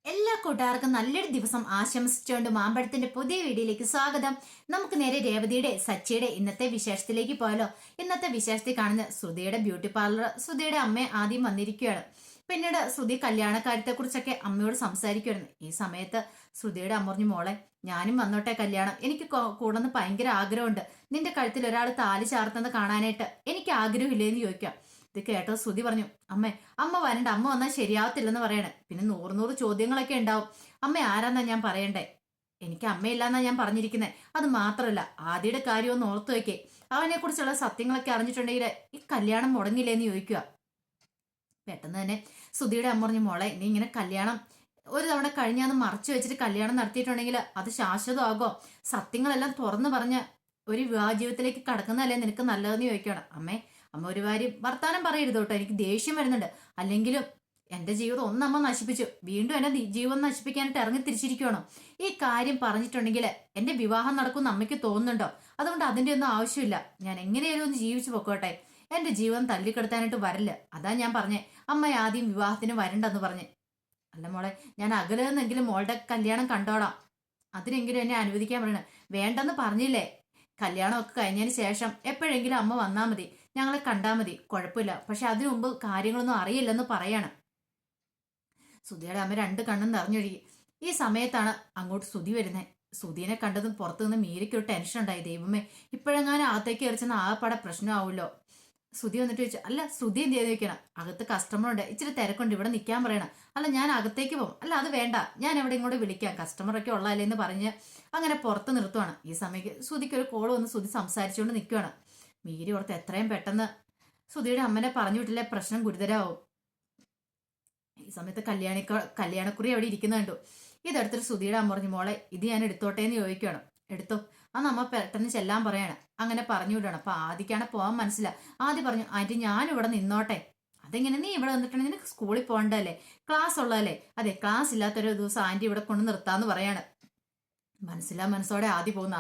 എല്ലാ കൂട്ടുകാർക്കും നല്ലൊരു ദിവസം ആശംസിച്ചുകൊണ്ട് മാമ്പഴത്തിന്റെ പുതിയ വീഡിയോയിലേക്ക് സ്വാഗതം. നമുക്ക് നേരെ രേവതിയുടെ സച്ചിയുടെ ഇന്നത്തെ വിശേഷത്തിലേക്ക് പോയാലോ. ഇന്നത്തെ വിശേഷത്തിൽ കാണുന്ന ശ്രുതിയുടെ ബ്യൂട്ടി പാർലർ. ശ്രുതിയുടെ അമ്മ ആദ്യം വന്നിരിക്കുകയാണ്. പിന്നീട് ശ്രുതി കല്യാണക്കാര്യത്തെ കുറിച്ചൊക്കെ അമ്മയോട് സംസാരിക്കുമായിരുന്നു. ഈ സമയത്ത് ശ്രുതിയുടെ അമ്മ പറഞ്ഞു, മോളെ ഞാനും വന്നോട്ടെ കല്യാണം, എനിക്ക് കൂടെന്ന് ഭയങ്കര ആഗ്രഹമുണ്ട്. നിന്റെ കഴുത്തിൽ ഒരാൾ താലി ചാർത്തുന്നത് കാണാനായിട്ട് എനിക്ക് ആഗ്രഹമില്ലേന്ന് ചോദിക്കാം. ഇത് കേട്ടത് ശ്രുതി പറഞ്ഞു, അമ്മ വരണ്ട, അമ്മ വന്നാൽ ശരിയാവത്തില്ലെന്ന് പറയണേ. പിന്നെ നൂറ് നൂറ് ചോദ്യങ്ങളൊക്കെ ഉണ്ടാവും. അമ്മ ആരാന്നാ ഞാൻ പറയണ്ടേ? എനിക്ക് അമ്മയില്ലാന്നാ ഞാൻ പറഞ്ഞിരിക്കുന്നത്. അത് മാത്രമല്ല, ആദ്യയുടെ കാര്യം ഒന്ന് ഓർത്തു വയ്ക്കേ. അവനെ കുറിച്ചുള്ള സത്യങ്ങളൊക്കെ അറിഞ്ഞിട്ടുണ്ടെങ്കിൽ ഈ കല്യാണം മുടങ്ങില്ലേന്ന് ചോദിക്കുക. പെട്ടെന്ന് തന്നെ ശ്രുതിയുടെ അമ്മ പറഞ്ഞു, മോളെ നീ ഇങ്ങനെ കല്യാണം ഒരു തവണ കഴിഞ്ഞാന്ന് മറച്ചു വെച്ചിട്ട് കല്യാണം നടത്തിയിട്ടുണ്ടെങ്കിൽ അത് ശാശ്വതമാകോ? സത്യങ്ങളെല്ലാം തുറന്നു പറഞ്ഞ് ഒരു വിവാഹ ജീവിതത്തിലേക്ക് കടക്കുന്നതല്ലേ നിനക്ക് നല്ലതെന്ന് ചോദിക്കണം. അമ്മ ഒരു കാര്യം വർത്താനം പറയരുത് കേട്ടോ, എനിക്ക് ദേഷ്യം വരുന്നുണ്ട്. അല്ലെങ്കിലും എന്റെ ജീവിതം ഒന്നമ്മ നശിപ്പിച്ചു, വീണ്ടും എന്നെ ജീവിതം നശിപ്പിക്കാനായിട്ട് ഇറങ്ങി തിരിച്ചിരിക്കുകയാണോ? ഈ കാര്യം പറഞ്ഞിട്ടുണ്ടെങ്കിൽ എന്റെ വിവാഹം നടക്കുമെന്ന് അമ്മയ്ക്ക് തോന്നുന്നുണ്ടോ? അതുകൊണ്ട് അതിന്റെ ഒന്നും ആവശ്യമില്ല. ഞാൻ എങ്ങനെയാലും ഒന്ന് ജീവിച്ചു പൊക്കോട്ടെ, എന്റെ ജീവിതം തല്ലിക്കെടുത്താനായിട്ട് വരില്ല. അതാ ഞാൻ പറഞ്ഞേ അമ്മ ആദ്യം വിവാഹത്തിന് വരണ്ടെന്ന് പറഞ്ഞേ. അല്ല മോളെ, ഞാൻ അകലെന്നെങ്കിലും മോളുടെ കല്യാണം കണ്ടോളാം, അതിനെങ്കിലും എന്നെ അനുവദിക്കാൻ പറയണേ. വേണ്ടെന്ന് പറഞ്ഞില്ലേ? കല്യാണമൊക്കെ കഴിഞ്ഞതിന് ശേഷം എപ്പോഴെങ്കിലും അമ്മ വന്നാൽ മതി, ഞങ്ങളെ കണ്ടാൽ മതി, കുഴപ്പമില്ല. പക്ഷെ അതിനു മുമ്പ് കാര്യങ്ങളൊന്നും അറിയില്ലെന്ന് പറയാണ്. സുധിയുടെ അമ്മ രണ്ട് കണ്ണും നിറഞ്ഞൊഴുകി. ഈ സമയത്താണ് അങ്ങോട്ട് സുധി വരുന്നത്. സുധീനെ കണ്ടതും പുറത്തു നിന്ന് മീരയ്ക്കൊരു ടെൻഷൻ ഉണ്ടായി. ദൈവമേ, ഇപ്പോഴെങ്ങാനും അകത്തേക്ക് എറിച്ചെന്ന് ആകെപ്പാടെ പ്രശ്നമാവുമല്ലോ. ശ്രുതി വന്നിട്ട് ചോദിച്ചു, അല്ല ശ്രുതി എന്ത് ചെയ്ത് വെക്കണം? അകത്ത് കസ്റ്റമർ ഉണ്ട്, ഇച്ചിരി തിരക്കുണ്ട്, ഇവിടെ നിൽക്കാൻ പറയണം. അല്ല ഞാൻ അകത്തേക്ക് പോകും. അല്ല അത് വേണ്ട, ഞാൻ എവിടെ ഇങ്ങോട്ട് വിളിക്കാം, കസ്റ്റമറൊക്കെ ഉള്ളതല്ലേ എന്ന് പറഞ്ഞ് അങ്ങനെ പുറത്ത് നിർത്തുവാണ്. ഈ സമയത്ത് ശ്രുതിക്ക് ഒരു കോൾ വന്ന് ശ്രുതി സംസാരിച്ചുകൊണ്ട് നിൽക്കുവാണ്. മീരി ഓർത്ത് എത്രയും പെട്ടെന്ന് ശ്രുതിയുടെ അമ്മനെ പറഞ്ഞു വിട്ടില്ലേ പ്രശ്നം ഗുരുതരാവും. ഈ സമയത്ത് കല്യാണക്കുറി അവിടെ ഇരിക്കുന്ന കണ്ടു. ഇതെടുത്തിട്ട് ശ്രുതിയുടെ അമ്മ പറഞ്ഞു, മോളെ ഇത് ഞാൻ എടുത്തോട്ടെ എന്ന് ചോദിക്കണം. എടുത്തോ. അന്ന് അമ്മ പെട്ടെന്ന് ചെല്ലാൻ പറയാണ്. അങ്ങനെ പറഞ്ഞു വിടണം. അപ്പൊ ആദ്യക്കാണ് പോകാൻ മനസ്സില്ല. ആദ്യം പറഞ്ഞു, ആന്റി ഞാൻ ഇവിടെ നിന്നോട്ടെ. അതെങ്ങനെ, നീ ഇവിടെ വന്നിട്ടുണ്ടെങ്കിൽ നിനക്ക് സ്കൂളിൽ പോകണ്ടല്ലേ, ക്ലാസ് ഉള്ളതല്ലേ? അതെ, ക്ലാസ് ഇല്ലാത്തൊരു ദിവസം ആന്റി ഇവിടെ കൊണ്ട് നിർത്താന്ന് പറയാണ്. മനസ്സോടെ ആദ്യം പോകുന്നു.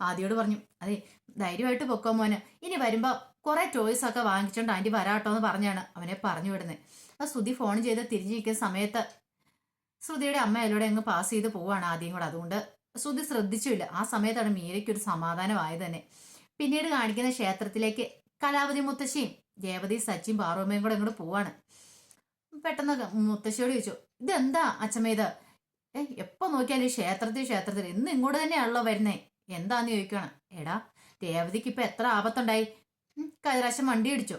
ആദ്യയോട് പറഞ്ഞു, അതെ ധൈര്യമായിട്ട് പൊക്കോ മോന്, ഇനി വരുമ്പോ കുറെ ടോയ്സ് ഒക്കെ വാങ്ങിച്ചോണ്ട് ആന്റി വരാട്ടോ എന്ന് പറഞ്ഞാണ് അവനെ പറഞ്ഞു വിടുന്നത്. ആ ശ്രുതി ഫോൺ ചെയ്ത് തിരിഞ്ഞിരിക്കുന്ന സമയത്ത് ശ്രുതിയുടെ അമ്മ അതിലൂടെ അങ്ങ് പാസ് ചെയ്ത് പോവാണ് ആദ്യം കൂടെ. അതുകൊണ്ട് ശ്രുതി ശ്രദ്ധിച്ചില്ല. ആ സമയത്താണ് മീരയ്ക്ക് ഒരു സമാധാനമായത് തന്നെ. പിന്നീട് കാണിക്കുന്ന ക്ഷേത്രത്തിലേക്ക് കലാവതി മുത്തശ്ശിയും രേവതി സച്ചിയും പാറുമ്മയും കൂടെ ഇങ്ങോട്ട് പോവാണ്. പെട്ടെന്ന് മുത്തശ്ശിയോട് ചോദിച്ചു, ഇതെന്താ അച്ഛമ്മ ഇത്? എപ്പോ നോക്കിയാലും ക്ഷേത്രത്തിൽ ഇന്ന് ഇങ്ങോട്ട് തന്നെയാണല്ലോ വരുന്നേ, എന്താന്ന് ചോദിക്കണം. എടാ രേവതിക്ക് ഇപ്പൊ എത്ര ആപത്തുണ്ടായി. കഴിഞ്ഞ വണ്ടി ഇടിച്ചു,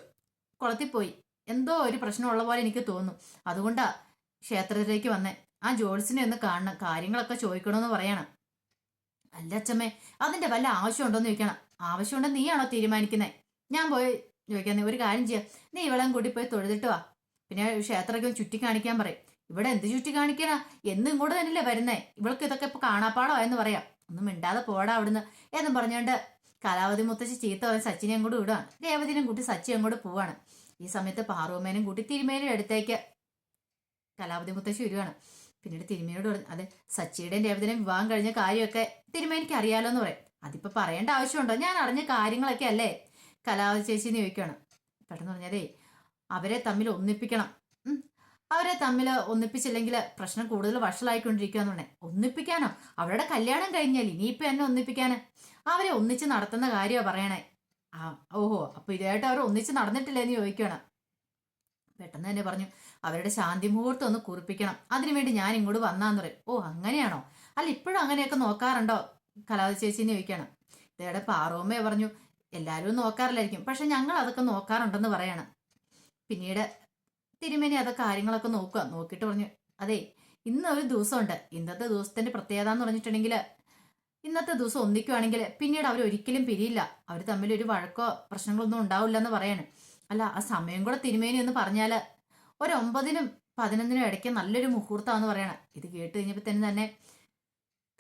കുളത്തിൽ പോയി, എന്തോ ഒരു പ്രശ്നമുള്ള പോലെ എനിക്ക് തോന്നുന്നു. അതുകൊണ്ടാ ക്ഷേത്രത്തിലേക്ക് വന്നേ. ആ ജോൾസിനെ ഒന്ന് കാണണം, കാര്യങ്ങളൊക്കെ ചോദിക്കണമെന്ന് പറയണം. അല്ല അച്ഛമ്മേ, അതിന്റെ വല്ല ആവശ്യമുണ്ടോന്ന് ചോദിക്കണം. ആവശ്യമുണ്ടെന്ന് നീയാണോ തീരുമാനിക്കുന്നത്? ഞാൻ പോയി ചോദിക്കാൻ. ഒരു കാര്യം ചെയ്യാം, നീ ഇവളെയും കൂടി പോയി തൊഴുതിട്ട് വാ. പിന്നെ ക്ഷേത്രമൊക്കെ ചുറ്റി കാണിക്കാൻ പറയും. ഇവിടെ എന്ത് ചുറ്റി കാണിക്കാനാ, എന്നും ഇങ്ങോട്ട് തന്നെയല്ലേ വരുന്നേ, ഇവൾക്ക് ഇതൊക്കെ ഇപ്പൊ കാണാപ്പാടോ എന്ന് പറയാം. ഒന്നും മിണ്ടാതെ പോടാ അവിടുന്ന് എന്നും പറഞ്ഞുകൊണ്ട് കലാവതി മുത്തശ്ശി ചീത്ത പറഞ്ഞ് സച്ചിനെ അങ്ങോട്ട് വിടുവാണ്. രേവതിനും കൂട്ടി സച്ചി അങ്ങോട്ട് പോവാണ്. ഈ സമയത്ത് പാറുമ്മേനും കൂട്ടി തിരുമേനിയുടെ അടുത്തേക്ക് കലാവതി മുത്തശ്ശി വരുവാണ്. പിന്നീട് തിരുമേനിയോട് പറഞ്ഞു, അതെ സച്ചിയുടെയും രേവതിയുടെയും വിവാഹം കഴിഞ്ഞ കാര്യമൊക്കെ തിരുമേനിക്ക് അറിയാലോ എന്ന് പറയും. അതിപ്പോ പറയേണ്ട ആവശ്യമുണ്ടോ? ഞാൻ അറിഞ്ഞ കാര്യങ്ങളൊക്കെ അല്ലേ കലാവതി ചേച്ചിന്ന് ചോദിക്കുകയാണ്. പെട്ടെന്ന് പറഞ്ഞതേ, അവരെ തമ്മിൽ ഒന്നിപ്പിക്കണം. അവരെ തമ്മിൽ ഒന്നിപ്പിച്ചില്ലെങ്കിൽ പ്രശ്നം കൂടുതൽ വഷളായിക്കൊണ്ടിരിക്കുകയെന്ന് പറഞ്ഞേ. ഒന്നിപ്പിക്കാനോ? അവരുടെ കല്യാണം കഴിഞ്ഞാൽ ഇനിയിപ്പോ എന്നെ ഒന്നിപ്പിക്കാന്? അവരെ ഒന്നിച്ച് നടത്തുന്ന കാര്യമാണ് പറയണേ. ഓഹോ, അപ്പൊ ഇതായിട്ട് അവർ ഒന്നിച്ച് നടന്നിട്ടില്ലെന്ന് ചോദിക്കുകയാണ്. പെട്ടെന്ന് തന്നെ പറഞ്ഞു, അവരുടെ ശാന്തി മുഹൂർത്തം ഒന്ന് കുറിപ്പിക്കണം, അതിനുവേണ്ടി ഞാൻ ഇങ്ങോട്ട് വന്നാന്ന് പറയും. ഓ അങ്ങനെയാണോ? അല്ല ഇപ്പോഴും അങ്ങനെയൊക്കെ നോക്കാറുണ്ടോ കലാവതി ചേച്ചിന്ന് ചോദിക്കണം. ഇതേടെ പാറോമ്മയെ പറഞ്ഞു, എല്ലാവരും നോക്കാറില്ലായിരിക്കും, പക്ഷെ ഞങ്ങൾ അതൊക്കെ നോക്കാറുണ്ടെന്ന് പറയണം. പിന്നീട് തിരുമേനി അതൊക്കെ കാര്യങ്ങളൊക്കെ നോക്കിയിട്ട് പറഞ്ഞു, അതെ ഇന്ന് ഒരു ദിവസമുണ്ട്, ഇന്നത്തെ ദിവസത്തിന്റെ പ്രത്യേകത എന്ന് പറഞ്ഞിട്ടുണ്ടെങ്കിൽ ഇന്നത്തെ ദിവസം ഒന്നിക്കുവാണെങ്കിൽ പിന്നീട് അവർ ഒരിക്കലും പിരിയില്ല, അവർ തമ്മിൽ ഒരു വഴക്കോ പ്രശ്നങ്ങളൊന്നും ഉണ്ടാവില്ല എന്ന് പറയാണ്. അല്ല ആ സമയം കൂടെ തിരുമേനി എന്ന് പറഞ്ഞാല് ഒരു 9നും 11നും ഇടയ്ക്ക് നല്ലൊരു മുഹൂർത്തമാണെന്ന് പറയണം. ഇത് കേട്ട് കഴിഞ്ഞപ്പോൾ തന്നെ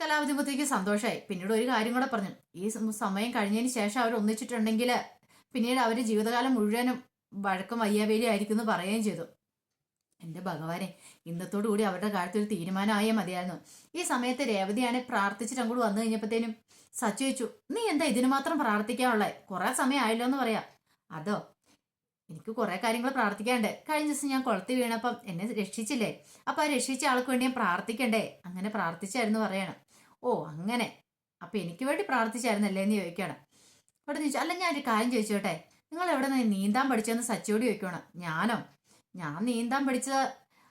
കലാവതിപത്തിക്ക് സന്തോഷമായി. പിന്നീട് ഒരു കാര്യം കൂടെ പറഞ്ഞു, ഈ സമയം കഴിഞ്ഞതിന് ശേഷം അവർ ഒന്നിച്ചിട്ടുണ്ടെങ്കിൽ പിന്നീട് അവര് ജീവിതകാലം മുഴുവനും വഴക്കം വയ്യാവേലി ആയിരിക്കും എന്ന് പറയുകയും ചെയ്തു. എന്റെ ഭഗവാനെ, ഇന്നത്തോടു കൂടി അവരുടെ കാര്യത്തിൽ ഒരു തീരുമാനമായേ മതിയായിരുന്നു. ഈ സമയത്ത് രേവതിയാണെ പ്രാർത്ഥിച്ചിട്ട് അങ്ങോട്ട് വന്നു കഴിഞ്ഞപ്പോഴത്തേനും സച്ചു ചോദിച്ചു, നീ എന്താ ഇതിനു മാത്രം പ്രാർത്ഥിക്കാനുള്ളേ? കുറെ സമയം ആയല്ലോ എന്ന് പറയാം. അതോ എനിക്ക് കുറെ കാര്യങ്ങൾ പ്രാർത്ഥിക്കാണ്ട്. കഴിഞ്ഞ ദിവസം ഞാൻ കുളത്തിൽ വീണപ്പം എന്നെ രക്ഷിച്ചില്ലേ, അപ്പൊ ആ രക്ഷിച്ച ആൾക്ക് വേണ്ടി ഞാൻ പ്രാർത്ഥിക്കണ്ടേ? അങ്ങനെ പ്രാർത്ഥിച്ചായിരുന്നു പറയാണ്. ഓ അങ്ങനെ, അപ്പൊ എനിക്ക് വേണ്ടി പ്രാർത്ഥിച്ചായിരുന്നല്ലേ എന്ന് ചോദിക്കാണ്. ഇവിടെ ചോദിച്ചു, അല്ല ഞാൻ ഒരു കാര്യം ചോദിച്ചോട്ടെ, നിങ്ങൾ എവിടെ നിന്ന് നീന്താൻ പഠിച്ചതെന്ന് സച്ചിയോട് ചോദിക്കണം. ഞാനോ? ഞാൻ നീന്താൻ പഠിച്ചത്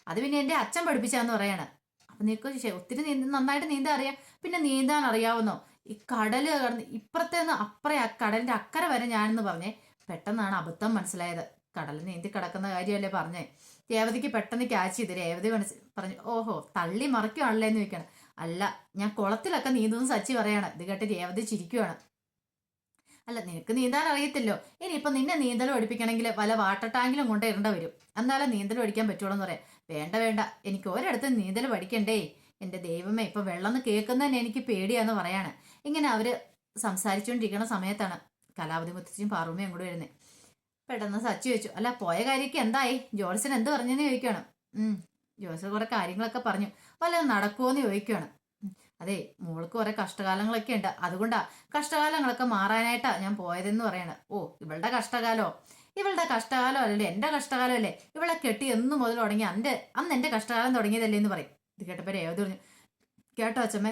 അത് പിന്നെ എന്റെ അച്ഛൻ പഠിപ്പിച്ചാന്ന് പറയാണ്. അപ്പൊ നിനക്ക് ഒത്തിരി നന്നായിട്ട് നീന്താൻ അറിയാം, പിന്നെ നീന്താൻ അറിയാവുന്നോ? ഈ കടല് കടന്ന് ഇപ്പുറത്തെ നിന്ന് അപ്പുറേ കടലിന്റെ അക്കരെ വരെ ഞാനെന്ന് പറഞ്ഞേ. പെട്ടെന്നാണ് അബദ്ധം മനസ്സിലായത്. കടലിൽ നീന്തി കിടക്കുന്ന കാര്യമല്ലേ പറഞ്ഞേ. രേവതിക്ക് പെട്ടെന്ന് ക്യാച്ച് ചെയ്ത്. രേവതി പറഞ്ഞു, ഓഹോ തള്ളി മറിക്കുവാണല്ലേ എന്ന് ചോദിക്കണം. അല്ല, ഞാൻ കുളത്തിലൊക്കെ നീന്തുന്നു സച്ചി പറയാണ്. ഇത് കേട്ട് രേവതി ചിരിക്കുവാണ്. അല്ല നിനക്ക് നീന്താൻ അറിയത്തില്ലോ, ഇനിയിപ്പൊ നിന്നെ നീന്തൽ പഠിപ്പിക്കണമെങ്കിൽ വല്ല വാട്ടർ ടാങ്കിലും കൊണ്ട് ഇടേണ്ട വരും, എന്നാലും നീന്തൽ പഠിക്കാൻ പറ്റുള്ളൂ എന്ന് പറയാം. വേണ്ട വേണ്ട, എനിക്ക് ഒരിടത്ത് നീന്തൽ പഠിക്കണ്ടേ, എന്റെ ദൈവമേ ഇപ്പൊ വെള്ളം എന്ന് കേൾക്കുന്നതന്നെ എനിക്ക് പേടിയാന്ന് പറയാണ്. ഇങ്ങനെ അവര് സംസാരിച്ചുകൊണ്ടിരിക്കുന്ന സമയത്താണ് കലാവതി മുത്തച്ഛനും പാറുമ്മയും അങ്ങോട്ട് വരുന്നത്. പെട്ടെന്ന് സച്ചി ചോദിച്ചു, അല്ല പോയ കാര്യമൊക്കെ എന്തായി, ജോൾസൻ എന്ത് പറഞ്ഞെന്ന് ചോദിക്കുകയാണ്. ജോൾസൻ കുറെ കാര്യങ്ങളൊക്കെ പറഞ്ഞു, വല്ലതും നടക്കുമോന്ന് ചോദിക്കുകയാണ്. അതെ, മോൾക്ക് കുറെ കഷ്ടകാലങ്ങളൊക്കെ ഉണ്ട്, അതുകൊണ്ടാ കഷ്ടകാലങ്ങളൊക്കെ മാറാനായിട്ടാ ഞാൻ പോയതെന്ന് പറയണ. ഓ ഇവളുടെ കഷ്ടകാലോ? ഇവളുടെ കഷ്ടകാലം അല്ലല്ലേ, എന്റെ കഷ്ടകാലം അല്ലേ. ഇവളെ കെട്ടി എന്ന് മുതൽ തുടങ്ങി അന്ന് എന്റെ കഷ്ടകാലം തുടങ്ങിയതല്ലേ എന്ന് പറയും. ഇത് കേട്ടപ്പോ രേവതി പറഞ്ഞു, കേട്ടോ അച്ഛമ്മേ,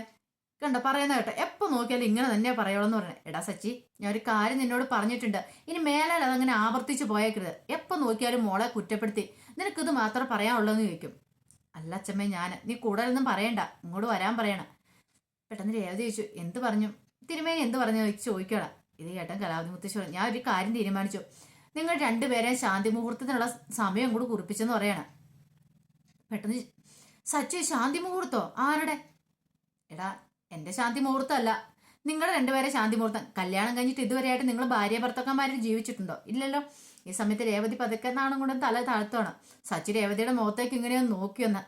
കണ്ടോ പറയുന്ന കേട്ടോ, എപ്പോ നോക്കിയാലും ഇങ്ങനെ തന്നെ പറയുള്ളൂ പറയണേ. എടാ സച്ചി, ഞാൻ ഒരു കാര്യം നിന്നോട് പറഞ്ഞിട്ടുണ്ട്, ഇനി മേലാൽ അതങ്ങനെ ആവർത്തിച്ച് പോയേക്കരുത്. എപ്പോ നോക്കിയാലും മോളെ കുറ്റപ്പെടുത്തി നിനക്കിത് മാത്രം പറയാനുള്ളൂ എന്ന് ചോദിക്കും. അല്ല അച്ഛമ്മേ, നീ കൂടുതലൊന്നും പറയണ്ട, ഇങ്ങോട്ട് വരാൻ പറയണം. പെട്ടെന്ന് രേവതി ചോദിച്ചു, എന്ത് പറഞ്ഞു തിരുമേനി, എന്ത് പറഞ്ഞു ചോദിക്കണം. ഇത് കേട്ടൻ കലാവതി മുത്തശ്ശി പറഞ്ഞു, ഞാൻ ഒരു കാര്യം തീരുമാനിച്ചു, നിങ്ങൾ രണ്ടുപേരെയും ശാന്തി മുഹൂർത്തത്തിനുള്ള സമയം കൂടി കുറിപ്പിച്ചെന്ന് പറയാണ്. പെട്ടെന്ന് സച്ചു, ശാന്തി മുഹൂർത്തോ? ആരുടെ? എടാ എന്റെ ശാന്തി മുഹൂർത്തം അല്ല, നിങ്ങളുടെ രണ്ടുപേരെ ശാന്തി മുഹൂർത്തം. കല്യാണം കഴിഞ്ഞിട്ട് ഇതുവരെയായിട്ട് നിങ്ങൾ ഭാര്യ ഭർത്താക്കന്മാരിൽ ജീവിച്ചിട്ടുണ്ടോ? ഇല്ലല്ലോ. ഈ സമയത്ത് രേവതി പതുക്കെ നാണം കൊണ്ട് തല താഴ്ത്തോണം. സച്ചു രേവതിയുടെ മുഖത്തേക്ക് ഇങ്ങനെയൊന്ന് നോക്കിയൊന്ന്.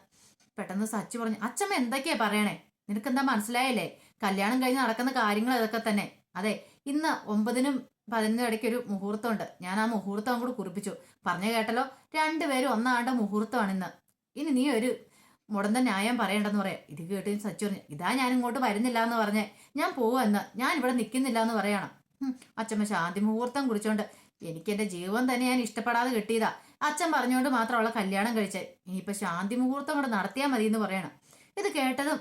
പെട്ടെന്ന് സച്ചു പറഞ്ഞു, അച്ഛമ്മ എന്തൊക്കെയാ പറയണേ, നിനക്കെന്താ മനസ്സിലായല്ലേ? കല്യാണം കഴിഞ്ഞ് നടക്കുന്ന കാര്യങ്ങൾ അതൊക്കെ തന്നെ. അതെ, ഇന്ന് 9-നും 11-നും ഇടയ്ക്ക് ഒരു മുഹൂർത്തമുണ്ട്. ഞാൻ ആ മുഹൂർത്തം കൂടി കുറിപ്പിച്ചു. പറഞ്ഞു കേട്ടല്ലോ, രണ്ടുപേരും ഒന്നാണ്ട മുഹൂർത്തമാണ് ഇന്ന്. ഇനി നീ ഒരു മുടന്ത ന്യായം പറയണ്ടെന്ന് പറയാം. ഇത് കേട്ട് സച്ചു പറഞ്ഞു, ഇതാ ഞാൻ ഇങ്ങോട്ട് വരുന്നില്ല എന്ന് പറഞ്ഞേ, ഞാൻ പോവെന്ന്, ഞാൻ ഇവിടെ നിൽക്കുന്നില്ല എന്ന് പറയണം. അച്ഛമ്മ ശാന്തി മുഹൂർത്തം കുറിച്ചോണ്ട് എനിക്ക് എന്റെ ജീവൻ തന്നെ ഞാൻ ഇഷ്ടപ്പെടാതെ കിട്ടിയതാ. അച്ഛൻ പറഞ്ഞുകൊണ്ട് മാത്രമുള്ള കല്യാണം കഴിച്ചേ, ഇനിയിപ്പൊ ശാന്തി മുഹൂർത്തം കൂടെ നടത്തിയാൽ മതി എന്ന് പറയണം. ഇത് കേട്ടതും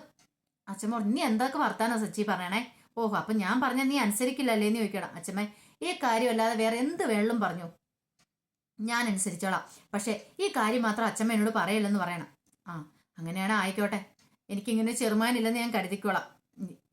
അച്ഛമ്മ പറഞ്ഞു, നീ എന്തൊക്കെ വർത്താനോ സച്ചി പറയണേ? ഓഹോ, അപ്പൊ ഞാൻ പറഞ്ഞ നീ അനുസരിക്കില്ലല്ലേ എന്ന് ചോദിക്കണം. അച്ഛമ്മ, ഈ കാര്യമല്ലാതെ വേറെ എന്ത് വേളും പറഞ്ഞു ഞാൻ അനുസരിച്ചോളാം, പക്ഷെ ഈ കാര്യം മാത്രം അച്ഛമ്മ എന്നോട് പറയില്ലെന്ന് പറയണം. ആ അങ്ങനെയാണ്, ആയിക്കോട്ടെ, എനിക്കിങ്ങനെ ചെറുമാനില്ലെന്ന് ഞാൻ കരുതിക്കോളാം.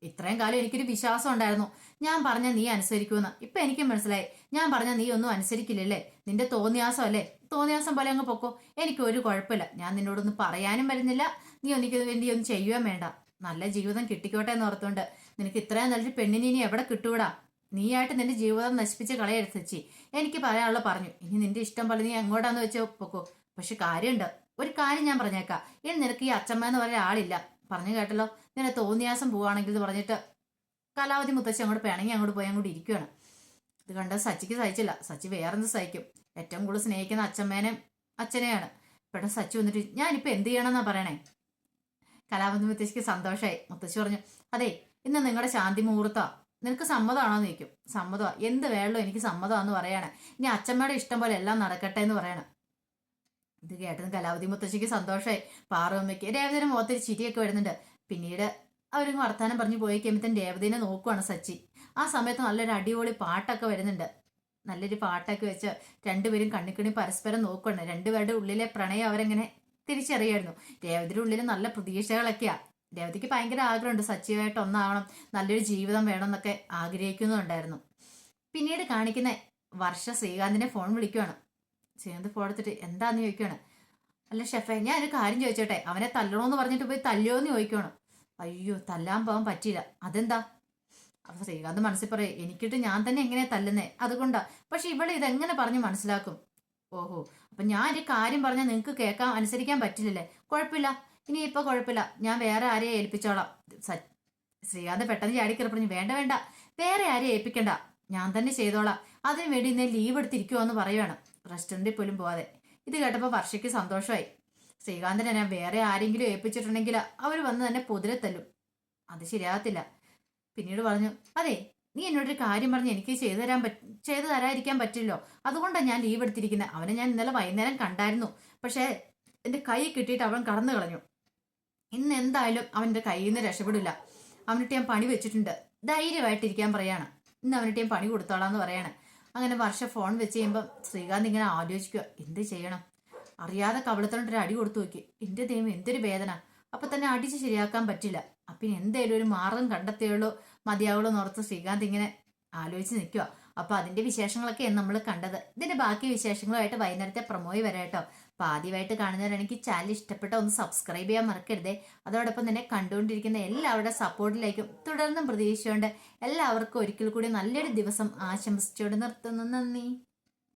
ഇത്രയും കാലം എനിക്കൊരു വിശ്വാസം ഉണ്ടായിരുന്നു ഞാൻ പറഞ്ഞ നീ അനുസരിക്കുമെന്ന്. ഇപ്പൊ എനിക്ക് മനസ്സിലായി, ഞാൻ പറഞ്ഞ നീ ഒന്നും അനുസരിക്കില്ലല്ലേ, നിന്റെ തോന്നിയാസം അല്ലേ, തോന്നിയാസം പോലെ അങ്ങ് പൊക്കോ, എനിക്ക് ഒരു കുഴപ്പമില്ല. ഞാൻ നിന്നോടൊന്നും പറയാനും വരുന്നില്ല, നീ എനിക്ക് വേണ്ടി ഒന്നും ചെയ്യുകയും വേണ്ട. നല്ല ജീവിതം കിട്ടിക്കോട്ടെ എന്ന് ഓർത്തുകൊണ്ട് നിനക്ക് ഇത്രയും നല്ലൊരു പെണ്ണിനെ ഇനി എവിടെ കിട്ടൂടാ. നീയായിട്ട് നിന്റെ ജീവിതം നശിപ്പിച്ച് കളയരുത് സച്ചി. എനിക്ക് പറയാനുള്ള പറഞ്ഞു, ഇനി നിന്റെ ഇഷ്ടം പോലെ നീ എങ്ങോട്ടാന്ന് വെച്ചോ പൊക്കോ. പക്ഷെ കാര്യമുണ്ട്, ഒരു കാര്യം ഞാൻ പറഞ്ഞേക്കാം, ഇനി നിനക്ക് ഈ അച്ഛമ്മ എന്ന് പറയുന്ന ആളില്ല. പറഞ്ഞു കേട്ടല്ലോ, നിന്നെ തോന്നിയാസം പോവാണെങ്കിൽ എന്ന് പറഞ്ഞിട്ട് കലാവതി മുത്തശ്ശി അങ്ങോട്ട് പിണങ്ങി അങ്ങോട്ട് പോയി അങ്ങോട്ട് ഇരിക്കുകയാണ്. ഇത് കണ്ട സച്ചിക്ക് സഹിച്ചില്ല. സച്ചി വേറെന്ത് സഹിക്കും, ഏറ്റവും കൂടുതൽ സ്നേഹിക്കുന്ന അച്ഛമ്മേനെയും അച്ഛനെയാണ്. പെട്ടെന്ന് സച്ചി വന്നിട്ട്, ഞാനിപ്പോ എന്ത് ചെയ്യണമെന്നാ പറയണേ? കലാവതി മുത്തശ്ശിക്ക് സന്തോഷമായി. മുത്തശ്ശി പറഞ്ഞു, അതെ ഇന്ന് നിങ്ങളുടെ ശാന്തി മുഹൂർത്താ, നിനക്ക് സമ്മതമാണോന്ന് ചോദിക്കും. സമ്മതമാ, എന്ത് വേണല്ലോ എനിക്ക് സമ്മതമാന്ന് പറയാണ്. ഇനി അച്ഛമ്മയുടെ ഇഷ്ടം പോലെ എല്ലാം നടക്കട്ടെ എന്ന് പറയണം. ഇത് കേട്ടതും കലാവതി മുത്തശ്ശിക്ക് സന്തോഷമായി. പാറുമ്മയ്ക്ക് രേവതിയുടെ മുഖത്തൊരു ചിരിയൊക്കെ വരുന്നുണ്ട്. പിന്നീട് അവരിങ്ങ് വർത്താനം പറഞ്ഞു പോയി കഴിയുമ്പത്തേന് രേവതിനെ നോക്കുവാണ് സച്ചി. ആ സമയത്ത് നല്ലൊരു അടിപൊളി പാട്ടൊക്കെ വരുന്നുണ്ട്. നല്ലൊരു പാട്ടൊക്കെ വെച്ച് രണ്ടുപേരും കണ്ണിക്കണി പരസ്പരം നോക്കുവാണ്. രണ്ടുപേരുടെ ഉള്ളിലെ പ്രണയം അവരെങ്ങനെ തിരിച്ചറിയായിരുന്നു. രേവതിയുടെ ഉള്ളിൽ നല്ല പ്രതീക്ഷകളൊക്കെയാ. രേവതിക്ക് ഭയങ്കര ആഗ്രഹമുണ്ട് സച്ചിയുമായിട്ട് ഒന്നാവണം, നല്ലൊരു ജീവിതം വേണം എന്നൊക്കെ ആഗ്രഹിക്കുന്നുണ്ടായിരുന്നു. പിന്നീട് കാണിക്കുന്ന വർഷ ശ്രീകാന്തിനെ ഫോൺ വിളിക്കുവാണ്. ശ്രീകാന്ത് ഫോൺ എടുത്തിട്ട് എന്താന്ന് ചോദിക്കുകയാണ്. അല്ല ഷെഫേ, ഞാൻ ഒരു കാര്യം ചോദിച്ചോട്ടെ, അവനെ തല്ലണോന്ന് പറഞ്ഞിട്ട് പോയി തല്ലിയോന്ന് ചോദിക്കുകയാണ്. അയ്യോ തല്ലാൻ പോകാൻ പറ്റിയില്ല. അതെന്താ? അപ്പൊ ശ്രീകാന്ത് മനസ്സിൽ പറയും, എനിക്കിട്ട് ഞാൻ തന്നെ എങ്ങനെയാ തല്ലുന്നേ, അതുകൊണ്ടാ. പക്ഷെ ഇവിടെ ഇതെങ്ങനെ പറഞ്ഞ് മനസ്സിലാക്കും? ഓഹോ, അപ്പൊ ഞാൻ ഒരു കാര്യം പറഞ്ഞാൽ നിങ്ങൾക്ക് കേൾക്കാൻ അനുസരിക്കാൻ പറ്റില്ലല്ലേ? കുഴപ്പമില്ല, ഇനി ഇപ്പൊ കുഴപ്പമില്ല, ഞാൻ വേറെ ആരെയും ഏൽപ്പിച്ചോളാം. ശ്രീകാന്ത് പെട്ടെന്ന് ചാടിക്കറി പറഞ്ഞു, വേണ്ട വേണ്ട, വേറെ ആരെയും ഏൽപ്പിക്കണ്ട, ഞാൻ തന്നെ ചെയ്തോളാം. അതിനു വേണ്ടി ഇന്നേ ലീവ് എടുത്തിരിക്കുവോന്ന് പറയുവാണ്, റെസ്റ്റോറൻറ്റിൽ പോലും പോവാതെ. ഇത് കേട്ടപ്പോൾ വർഷയ്ക്ക് സന്തോഷമായി. ശ്രീകാന്തിനെ ഞാൻ വേറെ ആരെങ്കിലും ഏൽപ്പിച്ചിട്ടുണ്ടെങ്കിൽ അവർ വന്ന് തന്നെ പൊതിരെ തല്ലും, അത് ശരിയാകത്തില്ല. പിന്നീട് പറഞ്ഞു, അതെ നീ എന്നോടൊരു കാര്യം പറഞ്ഞ് എനിക്ക് ചെയ്തു തരാതിരിക്കാൻ പറ്റില്ലോ. അതുകൊണ്ടാണ് ഞാൻ ലീവ് എടുത്തിരിക്കുന്നത്. അവനെ ഞാൻ ഇന്നലെ വൈകുന്നേരം കണ്ടായിരുന്നു. പക്ഷേ എന്റെ കൈ കിട്ടിയിട്ട് അവൻ കടന്നു കളഞ്ഞു. ഇന്ന് എന്തായാലും അവന്റെ കയ്യിൽ നിന്ന് രക്ഷപ്പെടില്ല. അവനിട്ട് ഞാൻ പണി വെച്ചിട്ടുണ്ട്. ധൈര്യമായിട്ടിരിക്കാൻ പറയാണ്. ഇന്ന് അവനിട്ട് ഞാൻ പണി കൊടുത്തോളാന്ന് പറയാണ്. അങ്ങനെ വർഷ ഫോൺ വെച്ച് കഴിയുമ്പം ശ്രീകാന്ത് ഇങ്ങനെ ആലോചിക്കുക, എന്ത് ചെയ്യണം. അറിയാതെ കവിളത്തോണ്ടൊരു അടി കൊടുത്തു നോക്കി. എന്റെ ദൈവം, എന്തൊരു വേദന. അപ്പൊ തന്നെ അടിച്ച് ശരിയാക്കാൻ പറ്റില്ല. അപ്പൊ എന്തേലും ഒരു മാർഗം കണ്ടെത്തിയുള്ളൂ മതിയാവുള്ളൂ എന്നോർത്ത് ശ്രീകാന്ത് ഇങ്ങനെ ആലോചിച്ച് നിൽക്കുക. അപ്പൊ അതിന്റെ വിശേഷങ്ങളൊക്കെയാണ് നമ്മൾ കണ്ടത്. ഇതിന്റെ ബാക്കി വിശേഷങ്ങളുമായിട്ട് വൈകുന്നേരത്തെ പ്രൊമോയി വരാട്ടോ. അപ്പൊ ആദ്യമായിട്ട് കാണുന്നവരാണെങ്കിൽ ചാനൽ ഇഷ്ടപ്പെട്ട ഒന്ന് സബ്സ്ക്രൈബ് ചെയ്യാൻ മറക്കരുതേ. അതോടൊപ്പം തന്നെ കണ്ടുകൊണ്ടിരിക്കുന്ന എല്ലാവരുടെ സപ്പോർട്ടിലേക്കും തുടർന്നും പ്രതീക്ഷിച്ചുകൊണ്ട് എല്ലാവർക്കും ഒരിക്കൽ കൂടി നല്ലൊരു ദിവസം ആശംസിച്ചുകൊണ്ട് നിർത്തുന്നു. നന്ദി.